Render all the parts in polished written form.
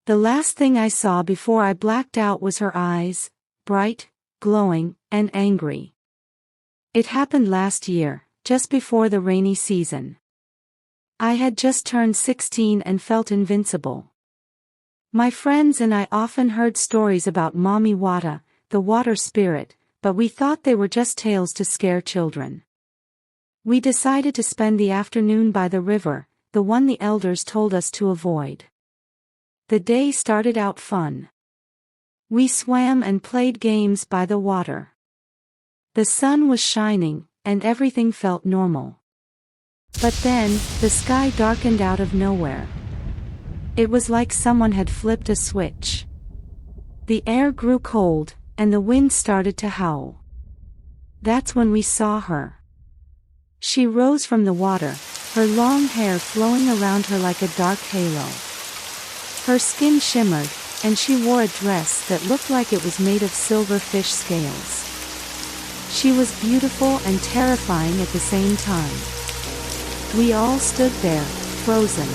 The last thing I saw before I blacked out was her eyes, bright, glowing, and angry. It happened last year, just before the rainy season. I had just turned 16 and felt invincible. My friends and I often heard stories about Mami Wata, the water spirit, but we thought they were just tales to scare children. We decided to spend the afternoon by the river, the one the elders told us to avoid. The day started out fun. We swam and played games by the water. The sun was shining, and everything felt normal. But then, the sky darkened out of nowhere. It was like someone had flipped a switch. The air grew cold, and the wind started to howl. That's when we saw her. She rose from the water, her long hair flowing around her like a dark halo. Her skin shimmered, and she wore a dress that looked like it was made of silver fish scales. She was beautiful and terrifying at the same time. We all stood there, frozen.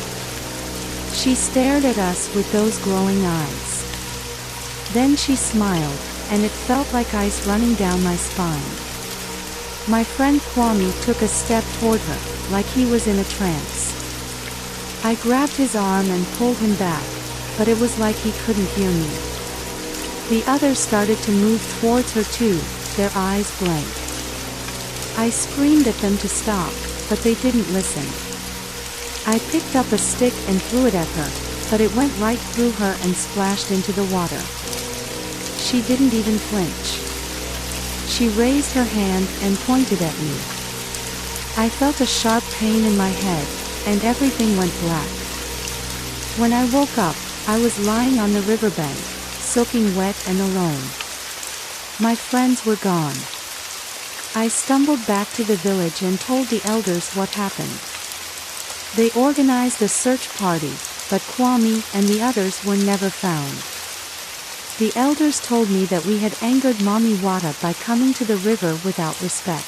She stared at us with those glowing eyes. Then she smiled, and it felt like ice running down my spine. My friend Kwame took a step toward her, like he was in a trance. I grabbed his arm and pulled him back, but it was like he couldn't hear me. The others started to move towards her too, their eyes blank. I screamed at them to stop, but they didn't listen. I picked up a stick and threw it at her, but it went right through her and splashed into the water. She didn't even flinch. She raised her hand and pointed at me. I felt a sharp pain in my head, and everything went black. When I woke up, I was lying on the riverbank, soaking wet and alone. My friends were gone. I stumbled back to the village and told the elders what happened. They organized a search party, but Kwame and the others were never found. The elders told me that we had angered Mami Wata by coming to the river without respect.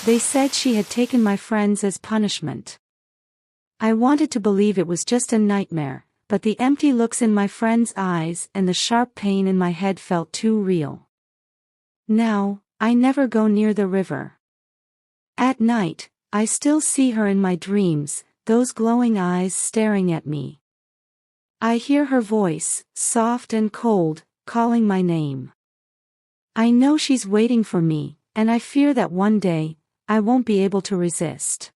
They said she had taken my friends as punishment. I wanted to believe it was just a nightmare, but the empty looks in my friends' eyes and the sharp pain in my head felt too real. Now, I never go near the river. At night, I still see her in my dreams, those glowing eyes staring at me. I hear her voice, soft and cold, calling my name. I know she's waiting for me, and I fear that one day, I won't be able to resist.